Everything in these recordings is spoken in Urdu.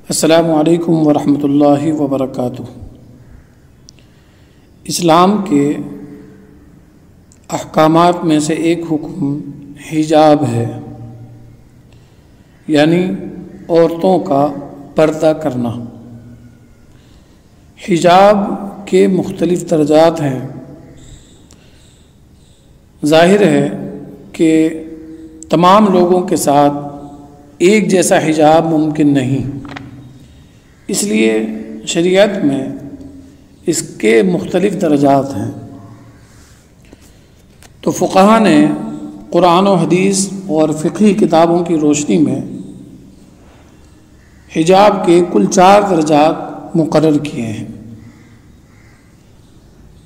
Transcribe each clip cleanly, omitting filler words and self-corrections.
السلام علیکم ورحمۃ اللہ وبرکاتہ۔ اسلام کے احکامات میں سے ایک حکم حجاب ہے، یعنی عورتوں کا پردہ کرنا۔ حجاب کے مختلف درجات ہیں۔ ظاہر ہے کہ تمام لوگوں کے ساتھ ایک جیسا حجاب ممکن نہیں، اس لیے شریعت میں اس کے مختلف درجات ہیں۔ تو فقہا نے قرآن و حدیث اور فقہی کتابوں کی روشنی میں حجاب کے کل 4 درجات مقرر کیے ہیں۔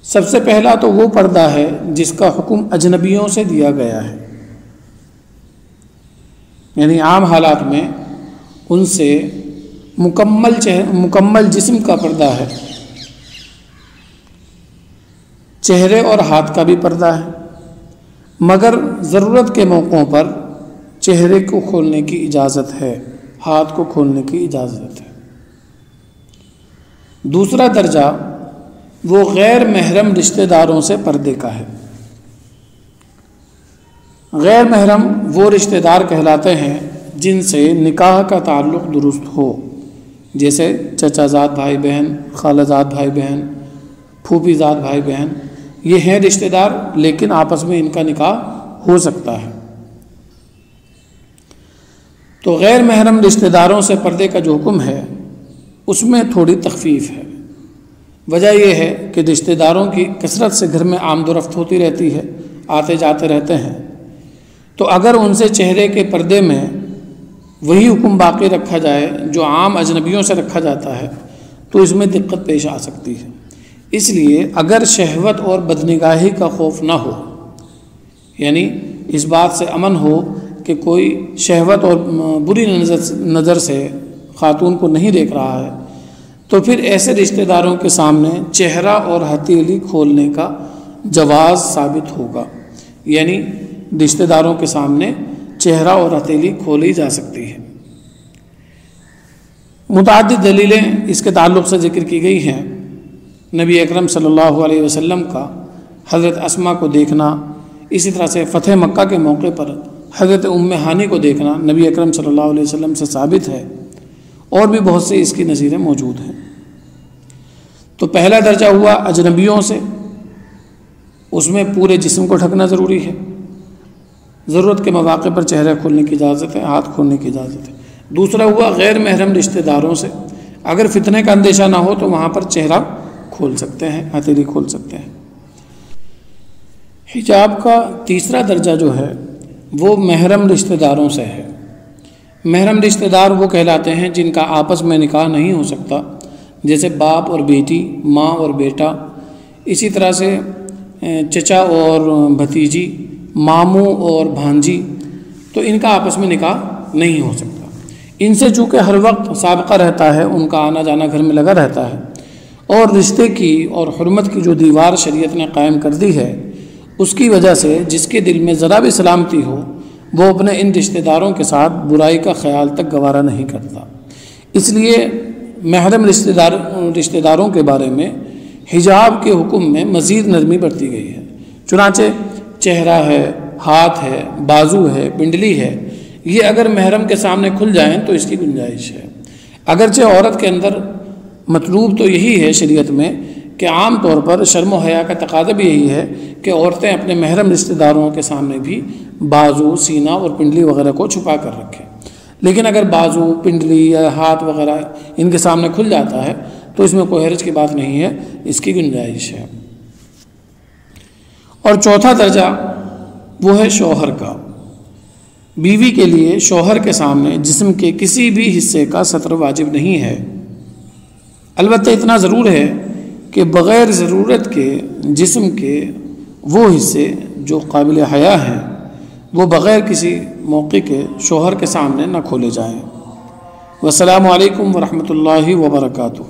سب سے پہلا تو وہ پردہ ہے جس کا حکم اجنبیوں سے دیا گیا ہے، یعنی عام حالات میں ان سے مکمل جسم کا پردہ ہے۔ چہرے اور ہاتھ کا بھی پردہ ہے، مگر ضرورت کے موقعوں پر چہرے کو کھولنے کی اجازت ہے، ہاتھ کو کھولنے کی اجازت ہے۔ دوسرا درجہ وہ غیر محرم رشتہ داروں سے پردے کا ہے۔ غیر محرم وہ رشتہ دار کہلاتے ہیں جن سے نکاح کا تعلق درست ہو، جیسے چچا زاد بھائی بہن، خالہ زاد بھائی بہن، پھوپھی زاد بھائی بہن، یہ ہیں رشتہ دار، لیکن آپس میں ان کا نکاح ہو سکتا ہے۔ تو غیر محرم رشتہ داروں سے پردے کا جو حکم ہے اس میں تھوڑی تخفیف ہے۔ وجہ یہ ہے کہ رشتہ داروں کی کثرت سے گھر میں آمد و رفت ہوتی رہتی ہے، آتے جاتے رہتے ہیں، تو اگر ان سے چہرے کے پردے میں وہی حکم باقی رکھا جائے جو عام اجنبیوں سے رکھا جاتا ہے تو اس میں دقت پیش آ سکتی ہے۔ اس لیے اگر شہوت اور بدنگاہی کا خوف نہ ہو، یعنی اس بات سے امن ہو کہ کوئی شہوت اور بری نظر سے خاتون کو نہیں دیکھ رہا ہے، تو پھر ایسے رشتہ داروں کے سامنے چہرہ اور ہتھیلی کھولنے کا جواز ثابت ہوگا، یعنی رشتہ داروں کے سامنے چہرہ اور ہتھیلی کھولی جا سکتی ہے۔ متعدد دلیلیں اس کے تعلق سے ذکر کی گئی ہیں۔ نبی اکرم صلی اللہ علیہ وسلم کا حضرت اسما کو دیکھنا، اسی طرح سے فتح مکہ کے موقع پر حضرت ام ہانی کو دیکھنا نبی اکرم صلی اللہ علیہ وسلم سے ثابت ہے، اور بھی بہت سے اس کی نظیریں موجود ہیں۔ تو پہلا درجہ ہوا اجنبیوں سے، اس میں پورے جسم کو ڈھکنا ضروری ہے، ضرورت کے مواقع پر چہرہ کھولنے کی اجازت ہے، ہاتھ کھولنے کی اجازت ہے۔ دوسرا ہوا غیر محرم رشتہ داروں سے، اگر فتنے کا اندیشہ نہ ہو تو وہاں پر چہرہ کھول سکتے ہیں، ہتھیلی کھول سکتے ہیں۔ حجاب کا تیسرا درجہ جو ہے وہ محرم رشتہ داروں سے ہے۔ محرم رشتہ دار وہ کہلاتے ہیں جن کا آپس میں نکاح نہیں ہو سکتا، جیسے باپ اور بیٹی، ماں اور بیٹا، اسی طرح سے چچا اور بھتیجی، ماموں اور بھانجی، تو ان کا آپس میں نکاح نہیں ہو سکتا۔ ان سے چونکہ ہر وقت سابقہ رہتا ہے، ان کا آنا جانا گھر میں لگا رہتا ہے، اور رشتے کی اور حرمت کی جو دیوار شریعت نے قائم کر دی ہے، اس کی وجہ سے جس کے دل میں ذرا بھی سلامتی ہو وہ اپنے ان رشتہ داروں کے ساتھ برائی کا خیال تک گوارا نہیں کرتا۔ اس لیے محرم رشتہ داروں کے بارے میں حجاب کے حکم میں مزید نرمی برتی گئی ہے۔ چنانچہ چہرہ ہے، ہاتھ ہے، بازو ہے، پنڈلی ہے، یہ اگر محرم کے سامنے کھل جائیں تو اس کی گنجائش ہے۔ اگرچہ عورت کے اندر مطلوب تو یہی ہے شریعت میں کہ عام طور پر شرم و حیا کا تقاضا بھی یہی ہے کہ عورتیں اپنے محرم رشتہ داروں کے سامنے بھی بازو، سینہ اور پنڈلی وغیرہ کو چھپا کر رکھیں، لیکن اگر بازو، پنڈلی یا ہاتھ وغیرہ ان کے سامنے کھل جاتا ہے تو اس میں کوئی حرج کی بات نہیں ہے، اس کی گنجائش ہے۔ اور چوتھا درجہ وہ ہے شوہر کا۔ بیوی کے لیے شوہر کے سامنے جسم کے کسی بھی حصے کا ستر واجب نہیں ہے، البتہ اتنا ضرور ہے کہ بغیر ضرورت کے جسم کے وہ حصے جو قابل حیا ہیں وہ بغیر کسی موقع کے شوہر کے سامنے نہ کھولے جائیں۔ والسلام علیکم ورحمۃ اللہ وبرکاتہ۔